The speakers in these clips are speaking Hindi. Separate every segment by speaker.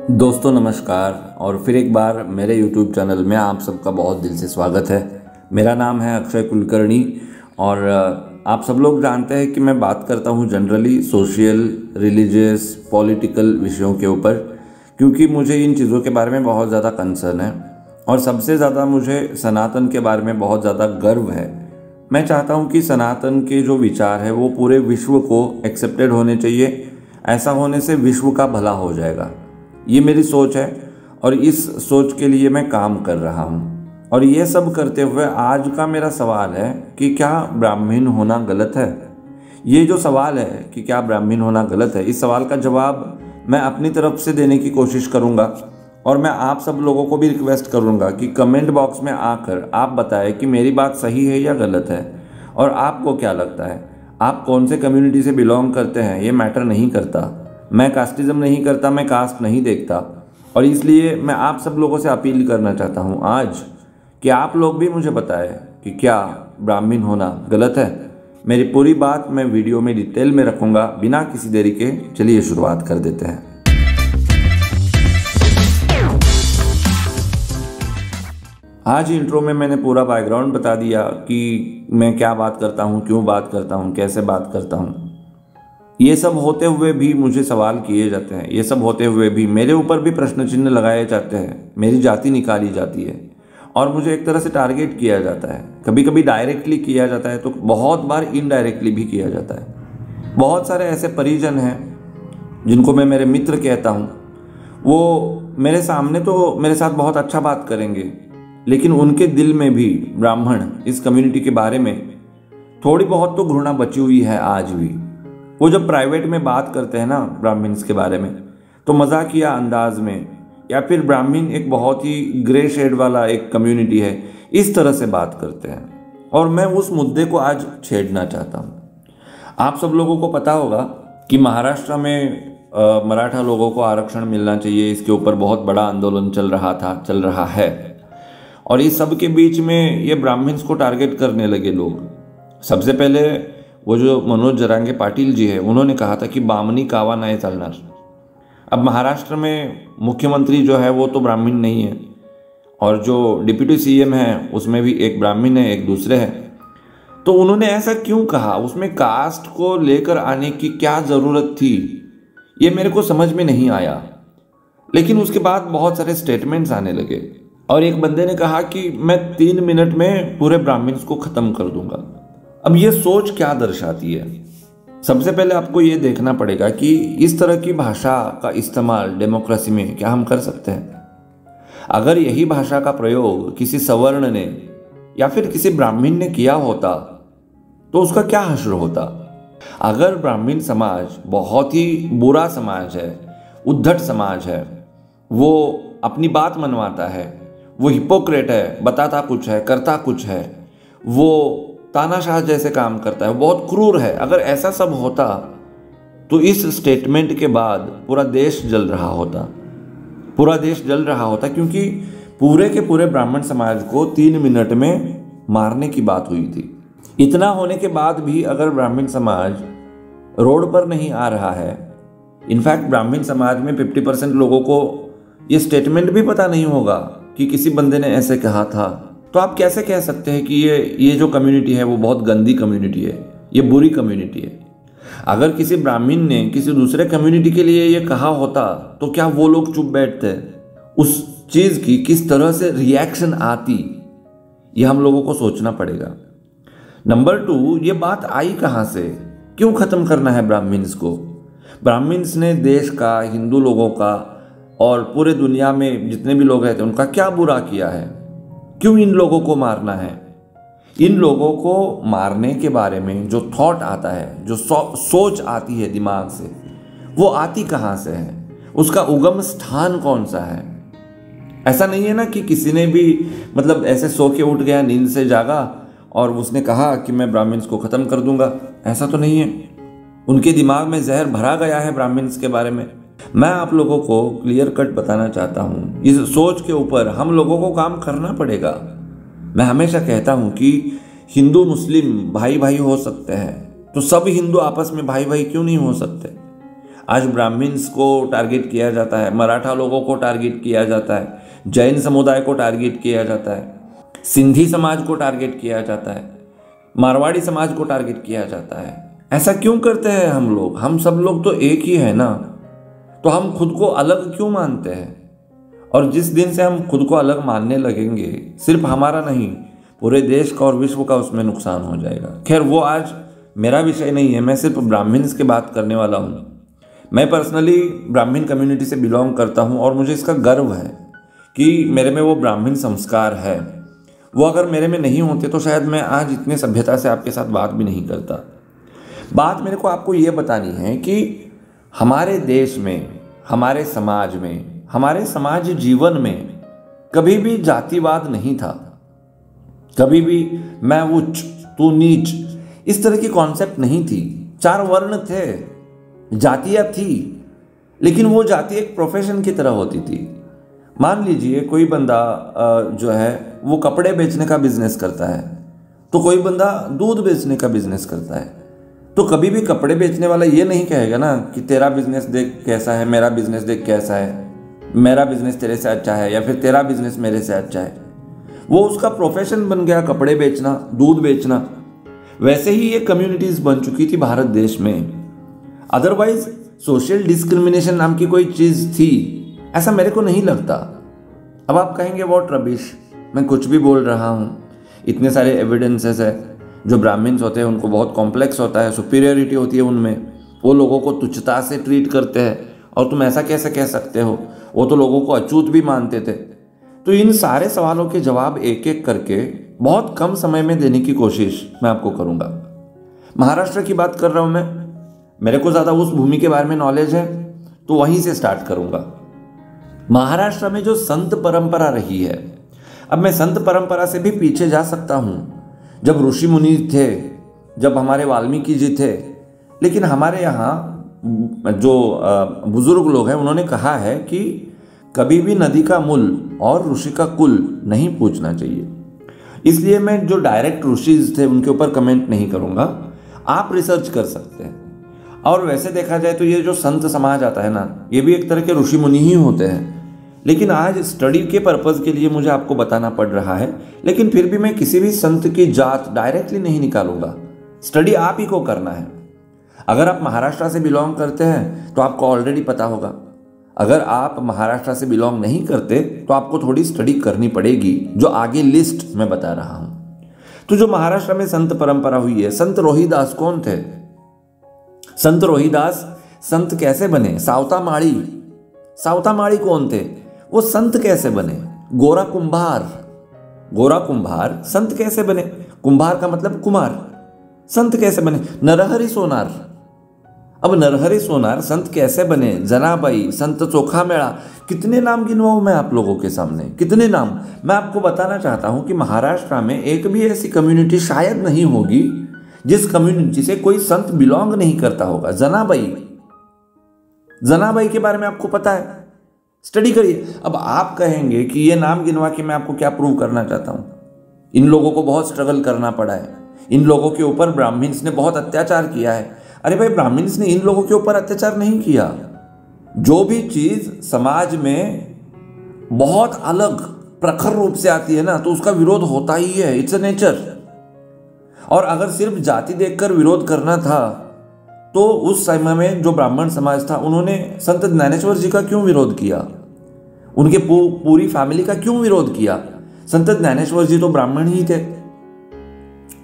Speaker 1: दोस्तों नमस्कार। और फिर एक बार मेरे YouTube चैनल में आप सबका बहुत दिल से स्वागत है। मेरा नाम है अक्षय कुलकर्णी और आप सब लोग जानते हैं कि मैं बात करता हूँ जनरली सोशल, रिलीजियस, पॉलिटिकल विषयों के ऊपर, क्योंकि मुझे इन चीज़ों के बारे में बहुत ज़्यादा कंसर्न है और सबसे ज़्यादा मुझे सनातन के बारे में बहुत ज़्यादा गर्व है। मैं चाहता हूँ कि सनातन के जो विचार है वो पूरे विश्व को एक्सेप्टेड होने चाहिए। ऐसा होने से विश्व का भला हो जाएगा, ये मेरी सोच है और इस सोच के लिए मैं काम कर रहा हूँ। और ये सब करते हुए आज का मेरा सवाल है कि क्या ब्राह्मण होना गलत है। ये जो सवाल है कि क्या ब्राह्मण होना गलत है, इस सवाल का जवाब मैं अपनी तरफ से देने की कोशिश करूँगा और मैं आप सब लोगों को भी रिक्वेस्ट करूँगा कि कमेंट बॉक्स में आकर आप बताएं कि मेरी बात सही है या गलत है और आपको क्या लगता है। आप कौन से कम्युनिटी से बिलोंग करते हैं ये मैटर नहीं करता। मैं कास्टिज़म नहीं करता, मैं कास्ट नहीं देखता और इसलिए मैं आप सब लोगों से अपील करना चाहता हूँ आज कि आप लोग भी मुझे बताएं कि क्या ब्राह्मण होना गलत है। मेरी पूरी बात मैं वीडियो में डिटेल में रखूँगा। बिना किसी देरी के चलिए शुरुआत कर देते हैं। आज इंट्रो में मैंने पूरा बैकग्राउंड बता दिया कि मैं क्या बात करता हूँ, क्यों बात करता हूँ, कैसे बात करता हूँ। ये सब होते हुए भी मुझे सवाल किए जाते हैं, ये सब होते हुए भी मेरे ऊपर भी प्रश्न चिन्ह लगाए जाते हैं, मेरी जाति निकाली जाती है और मुझे एक तरह से टारगेट किया जाता है। कभी कभी डायरेक्टली किया जाता है तो बहुत बार इनडायरेक्टली भी किया जाता है। बहुत सारे ऐसे परिजन हैं जिनको मैं मेरे मित्र कहता हूँ, वो मेरे सामने तो मेरे साथ बहुत अच्छा बात करेंगे, लेकिन उनके दिल में भी ब्राह्मण इस कम्युनिटी के बारे में थोड़ी बहुत तो घृणा बची हुई है आज भी। वो जब प्राइवेट में बात करते हैं ना ब्राह्मण्स के बारे में, तो मजाकिया अंदाज में या फिर ब्राह्मण एक बहुत ही ग्रे शेड वाला एक कम्युनिटी है, इस तरह से बात करते हैं और मैं उस मुद्दे को आज छेड़ना चाहता हूँ। आप सब लोगों को पता होगा कि महाराष्ट्र में मराठा लोगों को आरक्षण मिलना चाहिए, इसके ऊपर बहुत बड़ा आंदोलन चल रहा है और इस सब के बीच में ये ब्राह्मण्स को टारगेट करने लगे लोग। सबसे पहले वो जो मनोज जरांगे पाटिल जी है, उन्होंने कहा था कि बामनी कावा नहीं चलना। अब महाराष्ट्र में मुख्यमंत्री जो है वो तो ब्राह्मण नहीं है और जो डिप्यूटी सीएम है उसमें भी एक ब्राह्मण है, एक दूसरे हैं। तो उन्होंने ऐसा क्यों कहा, उसमें कास्ट को लेकर आने की क्या ज़रूरत थी, ये मेरे को समझ में नहीं आया। लेकिन उसके बाद बहुत सारे स्टेटमेंट्स आने लगे और एक बंदे ने कहा कि मैं 3 मिनट में पूरे ब्राह्मण्स को ख़त्म कर दूंगा। अब ये सोच क्या दर्शाती है? सबसे पहले आपको ये देखना पड़ेगा कि इस तरह की भाषा का इस्तेमाल डेमोक्रेसी में क्या हम कर सकते हैं। अगर यही भाषा का प्रयोग किसी सवर्ण ने या फिर किसी ब्राह्मण ने किया होता तो उसका क्या हश्र होता। अगर ब्राह्मण समाज बहुत ही बुरा समाज है, उद्धट समाज है, वो अपनी बात मनवाता है, वो हिपोक्रेट है, बताता कुछ है करता कुछ है, वो तानाशाह जैसे काम करता है, बहुत क्रूर है, अगर ऐसा सब होता तो इस स्टेटमेंट के बाद पूरा देश जल रहा होता, क्योंकि पूरे के पूरे ब्राह्मण समाज को 3 मिनट में मारने की बात हुई थी। इतना होने के बाद भी अगर ब्राह्मण समाज रोड पर नहीं आ रहा है, इनफैक्ट ब्राह्मण समाज में 50% लोगों को ये स्टेटमेंट भी पता नहीं होगा कि किसी बंदे ने ऐसे कहा था, तो आप कैसे कह सकते हैं कि ये जो कम्युनिटी है वो बहुत गंदी कम्युनिटी है, ये बुरी कम्युनिटी है। अगर किसी ब्राह्मण ने किसी दूसरे कम्युनिटी के लिए ये कहा होता तो क्या वो लोग चुप बैठते? उस चीज़ की किस तरह से रिएक्शन आती, ये हम लोगों को सोचना पड़ेगा। नंबर 2, ये बात आई कहाँ से, क्यों ख़त्म करना है ब्राह्मण्स को? ब्राह्मण्स ने देश का, हिंदू लोगों का और पूरे दुनिया में जितने भी लोग रहते हैं उनका क्या बुरा किया है? क्यों इन लोगों को मारना है? इन लोगों को मारने के बारे में जो थॉट आता है, जो सोच आती है दिमाग से, वो आती कहाँ से है? उसका उगम स्थान कौन सा है? ऐसा नहीं है ना कि किसी ने भी मतलब ऐसे सो के उठ गया, नींद से जागा और उसने कहा कि मैं ब्राह्मण्स को ख़त्म कर दूंगा। ऐसा तो नहीं है। उनके दिमाग में जहर भरा गया है ब्राह्मण्स के बारे में। मैं आप लोगों को क्लियर कट बताना चाहता हूँ, इस सोच के ऊपर हम लोगों को काम करना पड़ेगा। मैं हमेशा कहता हूँ कि हिंदू मुस्लिम भाई भाई हो सकते हैं, तो सब हिंदू आपस में भाई भाई क्यों नहीं हो सकते? आज ब्राह्मण्स को टारगेट किया जाता है, मराठा लोगों को टारगेट किया जाता है, जैन समुदाय को टारगेट किया जाता है, सिंधी समाज को टारगेट किया जाता है, मारवाड़ी समाज को टारगेट किया जाता है। ऐसा क्यों करते हैं हम लोग? हम सब लोग तो एक ही है ना, तो हम खुद को अलग क्यों मानते हैं? और जिस दिन से हम खुद को अलग मानने लगेंगे, सिर्फ हमारा नहीं, पूरे देश का और विश्व का उसमें नुकसान हो जाएगा। खैर, वो आज मेरा विषय नहीं है, मैं सिर्फ ब्राह्मण्स की बात करने वाला हूँ। मैं पर्सनली ब्राह्मण कम्युनिटी से बिलोंग करता हूँ और मुझे इसका गर्व है कि मेरे में वो ब्राह्मण संस्कार है। वो अगर मेरे में नहीं होते तो शायद मैं आज इतने सभ्यता से आपके साथ बात भी नहीं करता। बात मेरे को आपको ये बतानी है कि हमारे देश में, हमारे समाज में, हमारे समाज जीवन में कभी भी जातिवाद नहीं था। कभी भी मैं उच्च तू नीच इस तरह की कॉन्सेप्ट नहीं थी। 4 वर्ण थे, जातियाँ थी, लेकिन वो जाति एक प्रोफेशन की तरह होती थी। मान लीजिए कोई बंदा जो है वो कपड़े बेचने का बिजनेस करता है, तो कोई बंदा दूध बेचने का बिजनेस करता है। तो कभी भी कपड़े बेचने वाला ये नहीं कहेगा ना कि तेरा बिजनेस देख कैसा है, मेरा बिजनेस देख कैसा है, मेरा बिजनेस तेरे से अच्छा है या फिर तेरा बिजनेस मेरे से अच्छा है। वो उसका प्रोफेशन बन गया कपड़े बेचना, दूध बेचना। वैसे ही ये कम्युनिटीज बन चुकी थी भारत देश में। अदरवाइज सोशल डिस्क्रिमिनेशन नाम की कोई चीज थी ऐसा मेरे को नहीं लगता। अब आप कहेंगे व्हाट रबिश, मैं कुछ भी बोल रहा हूँ, इतने सारे एविडेंसेस है। जो ब्राह्मण्स होते हैं उनको बहुत कॉम्प्लेक्स होता है, सुपीरियरिटी होती है उनमें, वो लोगों को तुच्छता से ट्रीट करते हैं और तुम ऐसा कैसे कह सकते हो, वो तो लोगों को अछूत भी मानते थे। तो इन सारे सवालों के जवाब एक एक करके बहुत कम समय में देने की कोशिश मैं आपको करूंगा। महाराष्ट्र की बात कर रहा हूं मैं, मेरे को ज़्यादा उस भूमि के बारे में नॉलेज है तो वहीं से स्टार्ट करूंगा। महाराष्ट्र में जो संत परंपरा रही है, अब मैं संत परंपरा से भी पीछे जा सकता हूं, जब ऋषि मुनि थे, जब हमारे वाल्मीकि जी थे, लेकिन हमारे यहाँ जो बुजुर्ग लोग हैं उन्होंने कहा है कि कभी भी नदी का मूल और ऋषि का कुल नहीं पूछना चाहिए। इसलिए मैं जो डायरेक्ट ऋषिज थे उनके ऊपर कमेंट नहीं करूँगा, आप रिसर्च कर सकते हैं। और वैसे देखा जाए तो ये जो संत समाज आता है ना, ये भी एक तरह के ऋषि मुनि ही होते हैं। लेकिन आज स्टडी के पर्पज़ के लिए मुझे आपको बताना पड़ रहा है, लेकिन फिर भी मैं किसी भी संत की जात डायरेक्टली नहीं निकालूंगा। स्टडी आप ही को करना है। अगर आप महाराष्ट्र से बिलोंग करते हैं तो आपको ऑलरेडी पता होगा। अगर आप महाराष्ट्र से बिलोंग नहीं करते तो आपको थोड़ी स्टडी करनी पड़ेगी, जो आगे लिस्ट में बता रहा हूं। तो जो महाराष्ट्र में संत परंपरा हुई है, संत रोहिदास कौन थे? संत रोहिदास संत कैसे बने? सावता माड़ी कौन थे? वो संत कैसे बने? गोरा कुंभार संत कैसे बने? कुंभार का मतलब कुमार। संत कैसे बने? नरहरि सोनार। अब नरहरि सोनार संत कैसे बने? जनाबाई, संत चोखा मेला, कितने नाम गिनवाऊं मैं आप लोगों के सामने, कितने नाम। मैं आपको बताना चाहता हूं कि महाराष्ट्र में एक भी ऐसी कम्युनिटी शायद नहीं होगी जिस कम्युनिटी से कोई संत बिलोंग नहीं करता होगा। जनाबाई के बारे में आपको पता है, स्टडी करिए। अब आप कहेंगे कि ये नाम गिनवा के मैं आपको क्या प्रूव करना चाहता हूं? इन लोगों को बहुत स्ट्रगल करना पड़ा है, इन लोगों के ऊपर ब्राह्मण्स ने बहुत अत्याचार किया है। अरे भाई, ब्राह्मण्स ने इन लोगों के ऊपर अत्याचार नहीं किया। जो भी चीज समाज में बहुत अलग प्रखर रूप से आती है ना, तो उसका विरोध होता ही है, इट्स अ नेचर। और अगर सिर्फ जाति देखकर विरोध करना था तो उस समय में जो ब्राह्मण समाज था उन्होंने संत ज्ञानेश्वर जी का क्यों विरोध किया? उनके पूरी फैमिली का क्यों विरोध किया? संत ज्ञानेश्वर जी तो ब्राह्मण ही थे,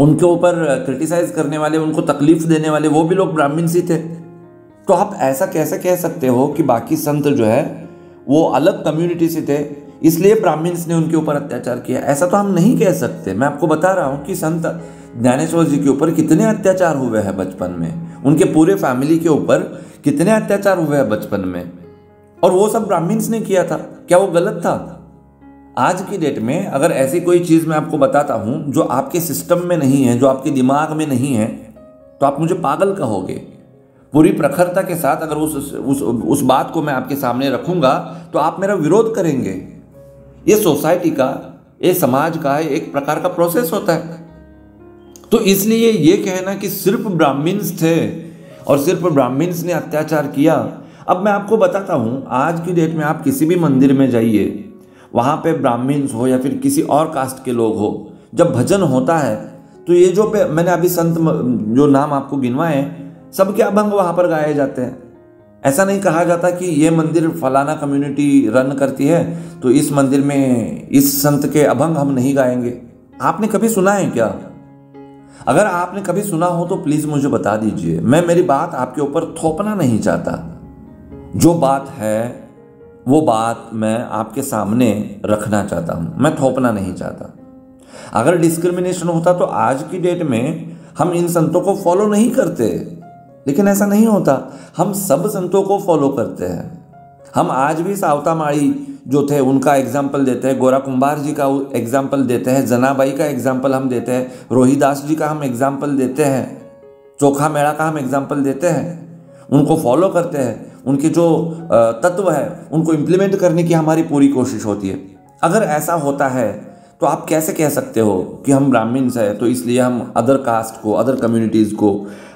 Speaker 1: उनके ऊपर क्रिटिसाइज करने वाले, उनको तकलीफ देने वाले वो भी लोग ब्राह्मण ही थे। तो आप ऐसा कैसे कह सकते हो कि बाकी संत जो है वो अलग कम्युनिटी से थे इसलिए ब्राह्मण्स ने उनके ऊपर अत्याचार किया? ऐसा तो हम नहीं कह सकते। मैं आपको बता रहा हूँ कि संत ज्ञानेश्वर जी के ऊपर कितने अत्याचार हुए हैं बचपन में, उनके पूरे फैमिली के ऊपर कितने अत्याचार हुए हैं बचपन में, और वो सब ब्राह्मण्स ने किया था। क्या वो गलत था? आज की डेट में अगर ऐसी कोई चीज़ मैं आपको बताता हूं जो आपके सिस्टम में नहीं है, जो आपके दिमाग में नहीं है, तो आप मुझे पागल कहोगे। पूरी प्रखरता के साथ अगर उस बात को मैं आपके सामने रखूंगा तो आप मेरा विरोध करेंगे। ये सोसाइटी का, ये समाज का एक प्रकार का प्रोसेस होता है। तो इसलिए ये कहना कि सिर्फ ब्राह्मण्स थे और सिर्फ ब्राह्मण्स ने अत्याचार किया। अब मैं आपको बताता हूँ, आज की डेट में आप किसी भी मंदिर में जाइए, वहाँ पे ब्राह्मण्स हो या फिर किसी और कास्ट के लोग हो, जब भजन होता है तो ये जो मैंने अभी संत जो नाम आपको गिनवाए, सबके अभंग वहाँ पर गाए जाते हैं। ऐसा नहीं कहा जाता कि ये मंदिर फलाना कम्युनिटी रन करती है तो इस मंदिर में इस संत के अभंग हम नहीं गाएंगे। आपने कभी सुना है क्या? अगर आपने कभी सुना हो तो प्लीज मुझे बता दीजिए। मैं मेरी बात आपके ऊपर थोपना नहीं चाहता, जो बात है वो बात मैं आपके सामने रखना चाहता हूं, मैं थोपना नहीं चाहता। अगर डिस्क्रिमिनेशन होता तो आज की डेट में हम इन संतों को फॉलो नहीं करते, लेकिन ऐसा नहीं होता, हम सब संतों को फॉलो करते हैं। हम आज भी सावता माड़ी जो थे उनका एग्जाम्पल देते हैं, गोरा कुंभार जी का एग्जाम्पल देते हैं, जनाबाई का एग्जाम्पल हम देते हैं, रोहिदास जी का हम एग्जाम्पल देते हैं, चोखा मेड़ा का हम एग्जाम्पल देते हैं, उनको फॉलो करते हैं, उनके जो तत्व है उनको इम्प्लीमेंट करने की हमारी पूरी कोशिश होती है। अगर ऐसा होता है तो आप कैसे कह सकते हो कि हम ब्राह्मण्स हैं तो इसलिए हम अदर कास्ट को, अदर कम्युनिटीज़ को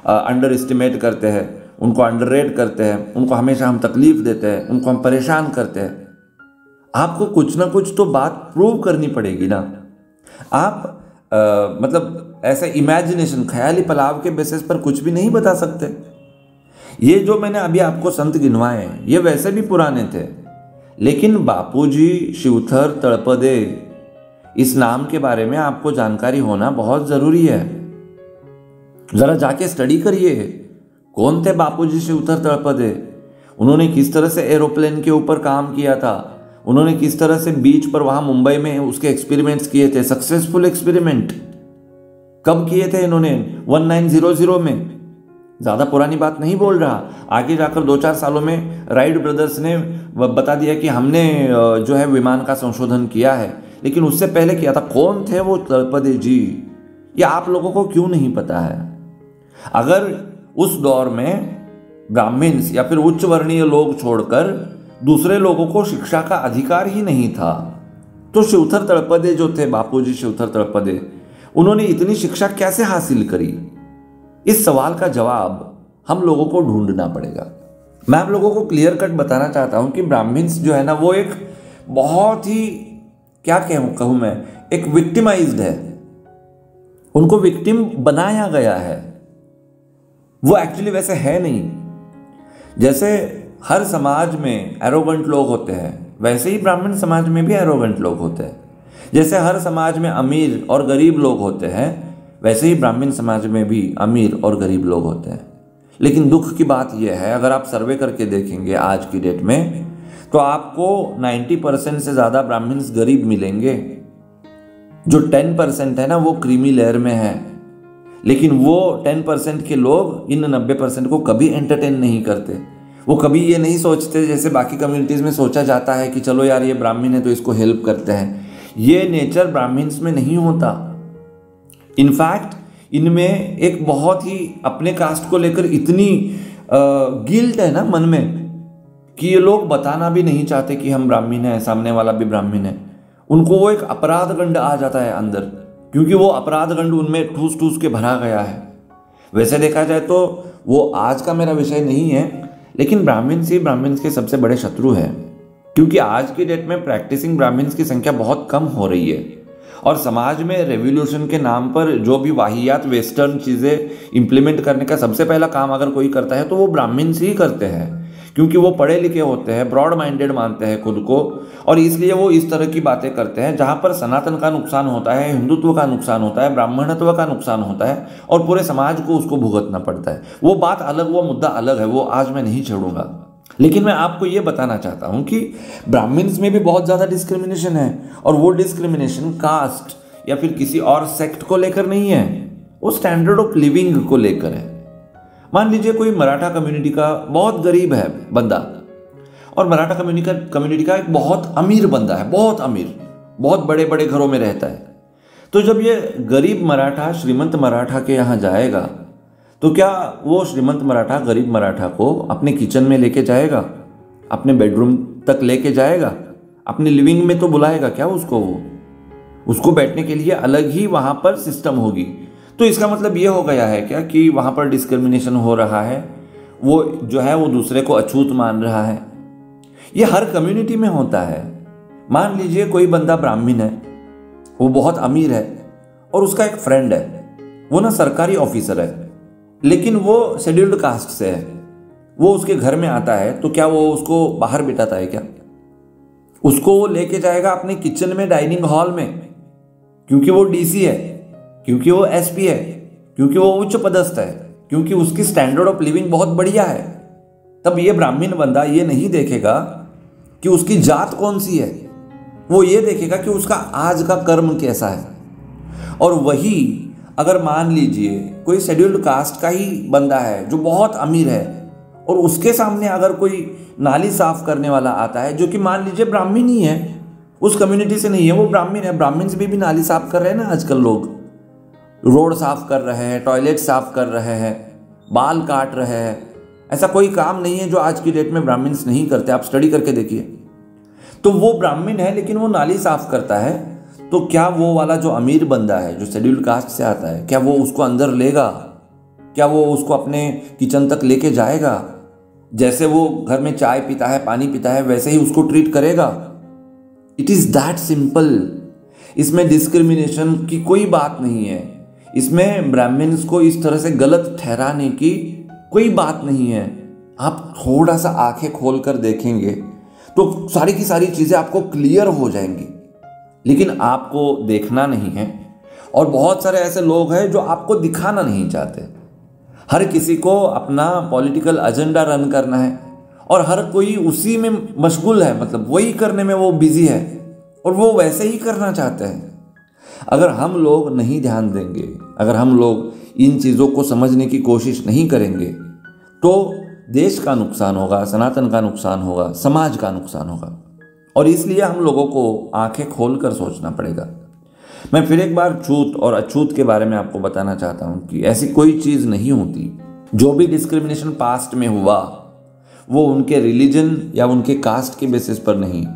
Speaker 1: अंडर एस्टिमेट करते हैं, उनको अंडररेट करते हैं, उनको हमेशा हम तकलीफ देते हैं, उनको हम परेशान करते हैं। आपको कुछ ना कुछ तो बात प्रूव करनी पड़ेगी ना। आप मतलब ऐसे इमेजिनेशन, ख्याली पलाव के बेसिस पर कुछ भी नहीं बता सकते। ये जो मैंने अभी आपको संत गिनवाए हैं ये वैसे भी पुराने थे, लेकिन बापूजी शिवथर तळपदे इस नाम के बारे में आपको जानकारी होना बहुत ज़रूरी है। ज़रा जाके स्टडी करिए, कौन थे बापूजी शिवथर तळपदे, उन्होंने किस तरह से एरोप्लेन के ऊपर काम किया था, उन्होंने किस तरह से बीच पर वहाँ मुंबई में उसके एक्सपेरिमेंट्स किए थे, सक्सेसफुल एक्सपेरिमेंट कब किए थे इन्होंने? 1900 में। ज़्यादा पुरानी बात नहीं बोल रहा, आगे जाकर 2-4 सालों में राइट ब्रदर्स ने बता दिया कि हमने जो है विमान का संशोधन किया है, लेकिन उससे पहले किया था। कौन थे वो तळपदे जी, ये आप लोगों को क्यों नहीं पता है? अगर उस दौर में ब्राह्मण्स या फिर उच्च वर्णीय लोग छोड़कर दूसरे लोगों को शिक्षा का अधिकार ही नहीं था, तो शिवथर तळपदे जो थे, बापूजी शिवथर तळपदे, उन्होंने इतनी शिक्षा कैसे हासिल करी? इस सवाल का जवाब हम लोगों को ढूंढना पड़ेगा। मैं आप लोगों को क्लियर कट बताना चाहता हूं कि ब्राह्मण्स जो है ना वो एक बहुत ही, क्या कहूं मैं, एक विक्टिमाइज्ड है, उनको विक्टिम बनाया गया है। वो एक्चुअली वैसे है नहीं। जैसे हर समाज में एरोगेंट लोग होते हैं, वैसे ही ब्राह्मण समाज में भी एरोगेंट लोग होते हैं। जैसे हर समाज में अमीर और गरीब लोग होते हैं, वैसे ही ब्राह्मण समाज में भी अमीर और गरीब लोग होते हैं। लेकिन दुख की बात यह है, अगर आप सर्वे करके देखेंगे आज की डेट में, तो आपको 90% से ज़्यादा ब्राह्मण्स गरीब मिलेंगे। जो 10% है ना वो क्रीमी लेयर में है, लेकिन वो 10% के लोग इन 90% को कभी एंटरटेन नहीं करते। वो कभी ये नहीं सोचते जैसे बाकी कम्युनिटीज़ में सोचा जाता है कि चलो यार ये ब्राह्मण है तो इसको हेल्प करते हैं। ये नेचर ब्राह्मण्स में नहीं होता। इनफैक्ट इनमें एक बहुत ही अपने कास्ट को लेकर इतनी गिल्ट है ना मन में कि ये लोग बताना भी नहीं चाहते कि हम ब्राह्मण हैं, सामने वाला भी ब्राह्मण है। उनको वो एक अपराध गंड आ जाता है अंदर, क्योंकि वो अपराध गंड उनमें ठूस ठूस के भरा गया है। वैसे देखा जाए तो वो आज का मेरा विषय नहीं है, लेकिन ब्राह्मण्स ही ब्राह्मण्स के सबसे बड़े शत्रु हैं, क्योंकि आज की डेट में प्रैक्टिसिंग ब्राह्मण्स की संख्या बहुत कम हो रही है। और समाज में रेवोल्यूशन के नाम पर जो भी वाहियात वेस्टर्न चीज़ें इंप्लीमेंट करने का सबसे पहला काम अगर कोई करता है तो वो ब्राह्मण्स ही करते हैं, क्योंकि वो पढ़े लिखे होते हैं, ब्रॉड माइंडेड मानते हैं खुद को, और इसलिए वो इस तरह की बातें करते हैं जहाँ पर सनातन का नुकसान होता है, हिंदुत्व का नुकसान होता है, ब्राह्मणत्व का नुकसान होता है और पूरे समाज को उसको भुगतना पड़ता है। वो बात अलग, वो मुद्दा अलग है, वो आज मैं नहीं छेड़ूंगा। लेकिन मैं आपको ये बताना चाहता हूँ कि ब्राह्मण्स में भी बहुत ज़्यादा डिस्क्रिमिनेशन है, और वो डिस्क्रिमिनेशन कास्ट या फिर किसी और सेक्ट को लेकर नहीं है, वो स्टैंडर्ड ऑफ लिविंग को लेकर है। मान लीजिए कोई मराठा कम्युनिटी का बहुत गरीब है बंदा, और मराठा कम्युनिटी का एक बहुत अमीर बंदा है, बहुत अमीर, बहुत बड़े बड़े घरों में रहता है। तो जब ये गरीब मराठा श्रीमंत मराठा के यहाँ जाएगा तो क्या वो श्रीमंत मराठा गरीब मराठा को अपने किचन में लेके जाएगा, अपने बेडरूम तक लेके जाएगा, अपने लिविंग में तो बुलाएगा क्या उसको? वो उसको बैठने के लिए अलग ही वहाँ पर सिस्टम होगी। तो इसका मतलब ये हो गया है क्या कि वहाँ पर डिस्क्रिमिनेशन हो रहा है? वो जो है वो दूसरे को अछूत मान रहा है। ये हर कम्युनिटी में होता है। मान लीजिए कोई बंदा ब्राह्मण है, वो बहुत अमीर है और उसका एक फ्रेंड है, वो ना सरकारी ऑफिसर है लेकिन वो शेड्यूल्ड कास्ट से है। वो उसके घर में आता है तो क्या वो उसको बाहर बिठाता है क्या? उसको वो लेके जाएगा अपने किचन में, डाइनिंग हॉल में, क्योंकि वो डीसी है, क्योंकि वो एसपी है, क्योंकि वो उच्च पदस्थ है, क्योंकि उसकी स्टैंडर्ड ऑफ लिविंग बहुत बढ़िया है। तब ये ब्राह्मण बंदा ये नहीं देखेगा कि उसकी जात कौन सी है, वो ये देखेगा कि उसका आज का कर्म कैसा है। और वही अगर मान लीजिए कोई शेड्यूल्ड कास्ट का ही बंदा है जो बहुत अमीर है और उसके सामने अगर कोई नाली साफ करने वाला आता है जो कि मान लीजिए ब्राह्मण ही है, उस कम्युनिटी से नहीं है, वो ब्राह्मण है, ब्राह्मण से भी नाली साफ कर रहे हैं ना आजकल लोग, रोड साफ कर रहे हैं, टॉयलेट साफ कर रहे हैं, बाल काट रहे हैं। ऐसा कोई काम नहीं है जो आज की डेट में ब्राह्मण्स नहीं करते, आप स्टडी करके देखिए। तो वो ब्राह्मण है लेकिन वो नाली साफ करता है, तो क्या वो वाला जो अमीर बंदा है जो शेड्यूल्ड कास्ट से आता है, क्या वो उसको अंदर लेगा? क्या वो उसको अपने किचन तक लेके जाएगा? जैसे वो घर में चाय पीता है, पानी पीता है, वैसे ही उसको ट्रीट करेगा? It is that simple. इसमें डिस्क्रिमिनेशन की कोई बात नहीं है, इसमें ब्राह्मण्स को इस तरह से गलत ठहराने की कोई बात नहीं है। आप थोड़ा सा आंखें खोल कर देखेंगे तो सारी की सारी चीज़ें आपको क्लियर हो जाएंगी, लेकिन आपको देखना नहीं है। और बहुत सारे ऐसे लोग हैं जो आपको दिखाना नहीं चाहते। हर किसी को अपना पॉलिटिकल एजेंडा रन करना है और हर कोई उसी में मशगूल है, मतलब वही करने में वो बिजी है और वो वैसे ही करना चाहते हैं। अगर हम लोग नहीं ध्यान देंगे, अगर हम लोग इन चीज़ों को समझने की कोशिश नहीं करेंगे तो देश का नुकसान होगा, सनातन का नुकसान होगा, समाज का नुकसान होगा। और इसलिए हम लोगों को आंखें खोल कर सोचना पड़ेगा। मैं फिर एक बार छूत और अछूत के बारे में आपको बताना चाहता हूँ कि ऐसी कोई चीज़ नहीं होती। जो भी डिस्क्रिमिनेशन पास्ट में हुआ वो उनके रिलीजन या उनके कास्ट के बेसिस पर नहीं,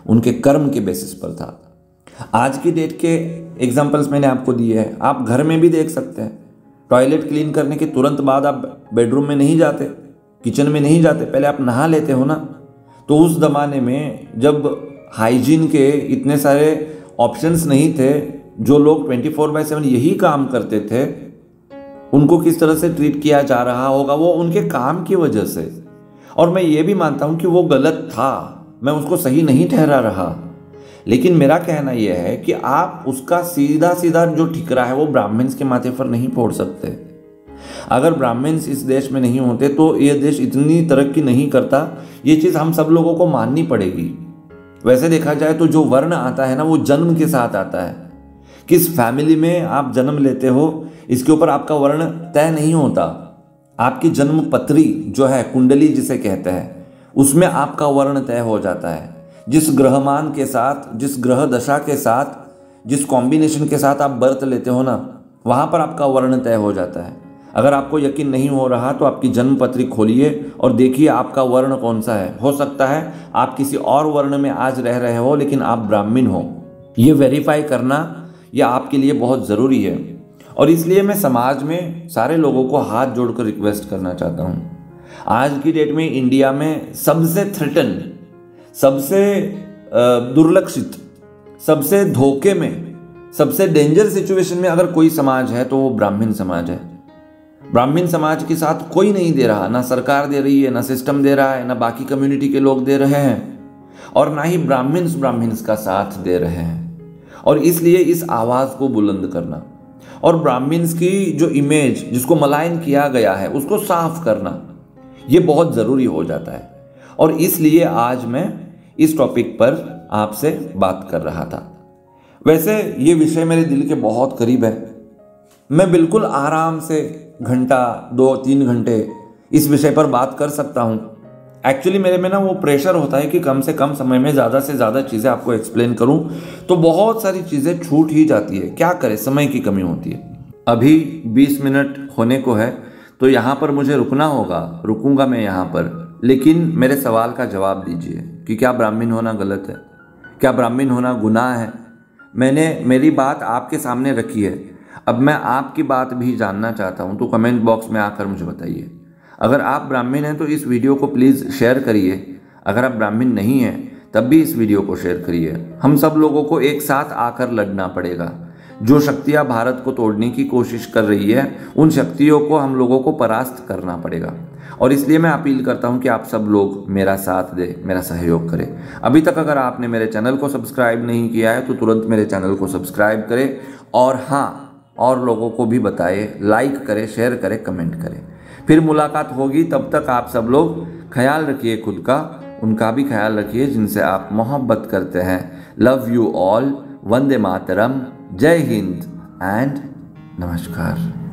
Speaker 1: उनके कर्म के बेसिस पर था। आज की डेट के एग्जाम्पल्स मैंने आपको दिए हैं, आप घर में भी देख सकते हैं। टॉयलेट क्लीन करने के तुरंत बाद आप बेडरूम में नहीं जाते, किचन में नहीं जाते, पहले आप नहा लेते हो ना। तो उस ज़माने में जब हाइजीन के इतने सारे ऑप्शंस नहीं थे, जो लोग 24/7 यही काम करते थे, उनको किस तरह से ट्रीट किया जा रहा होगा वो उनके काम की वजह से। और मैं ये भी मानता हूँ कि वो गलत था, मैं उसको सही नहीं ठहरा रहा, लेकिन मेरा कहना यह है कि आप उसका सीधा सीधा जो ठिकरा है वो ब्राह्मण्स के माथे पर नहीं फोड़ सकते। अगर ब्राह्मण्स इस देश में नहीं होते तो ये देश इतनी तरक्की नहीं करता। ये चीज़ हम सब लोगों को माननी पड़ेगी। वैसे देखा जाए तो जो वर्ण आता है ना वो जन्म के साथ आता है। किस फैमिली में आप जन्म लेते हो इसके ऊपर आपका वर्ण तय नहीं होता। आपकी जन्म पत्री जो है, कुंडली जिसे कहते हैं, उसमें आपका वर्ण तय हो जाता है। जिस ग्रहमान के साथ, जिस ग्रह दशा के साथ, जिस कॉम्बिनेशन के साथ आप बर्थ लेते हो ना, वहाँ पर आपका वर्ण तय हो जाता है। अगर आपको यकीन नहीं हो रहा तो आपकी जन्म पत्री खोलिए और देखिए आपका वर्ण कौन सा है। हो सकता है आप किसी और वर्ण में आज रह रहे हो लेकिन आप ब्राह्मण हो। ये वेरीफाई करना यह आपके लिए बहुत ज़रूरी है। और इसलिए मैं समाज में सारे लोगों को हाथ जोड़कर रिक्वेस्ट करना चाहता हूँ। आज की डेट में इंडिया में सबसे थ्रेटन, सबसे दुर्लक्षित, सबसे धोखे में, सबसे डेंजर सिचुएशन में अगर कोई समाज है तो वो ब्राह्मण समाज है। ब्राह्मण समाज के साथ कोई नहीं दे रहा, ना सरकार दे रही है, ना सिस्टम दे रहा है, ना बाकी कम्युनिटी के लोग दे रहे हैं, और ना ही ब्राह्मण्स का साथ दे रहे हैं। और इसलिए इस आवाज़ को बुलंद करना और ब्राह्मण्स की जो इमेज जिसको मलायन किया गया है उसको साफ करना, ये बहुत ज़रूरी हो जाता है। और इसलिए आज मैं इस टॉपिक पर आपसे बात कर रहा था। वैसे ये विषय मेरे दिल के बहुत करीब है। मैं बिल्कुल आराम से घंटा 2-3 घंटे इस विषय पर बात कर सकता हूँ। एक्चुअली मेरे में ना वो प्रेशर होता है कि कम से कम समय में ज़्यादा से ज़्यादा चीज़ें आपको एक्सप्लेन करूँ, तो बहुत सारी चीज़ें छूट ही जाती है। क्या करें, समय की कमी होती है। अभी 20 मिनट होने को है तो यहाँ पर मुझे रुकना होगा, रुकूंगा मैं यहाँ पर। लेकिन मेरे सवाल का जवाब दीजिए कि क्या ब्राह्मण होना गलत है? क्या ब्राह्मण होना गुनाह है? मैंने मेरी बात आपके सामने रखी है। अब मैं आपकी बात भी जानना चाहता हूँ, तो कमेंट बॉक्स में आकर मुझे बताइए। अगर आप ब्राह्मण हैं तो इस वीडियो को प्लीज़ शेयर करिए, अगर आप ब्राह्मण नहीं हैं तब भी इस वीडियो को शेयर करिए। हम सब लोगों को एक साथ आकर लड़ना पड़ेगा। जो शक्तियां भारत को तोड़ने की कोशिश कर रही है, उन शक्तियों को हम लोगों को परास्त करना पड़ेगा। और इसलिए मैं अपील करता हूं कि आप सब लोग मेरा साथ दें, मेरा सहयोग करें। अभी तक अगर आपने मेरे चैनल को सब्सक्राइब नहीं किया है तो तुरंत मेरे चैनल को सब्सक्राइब करें, और हाँ, और लोगों को भी बताएं, लाइक करें, शेयर करें, कमेंट करें। फिर मुलाकात होगी, तब तक आप सब लोग ख्याल रखिए खुद का, उनका भी ख्याल रखिए जिनसे आप मोहब्बत करते हैं। Love you all. Vande Mataram. Jai Hind and नमस्कार।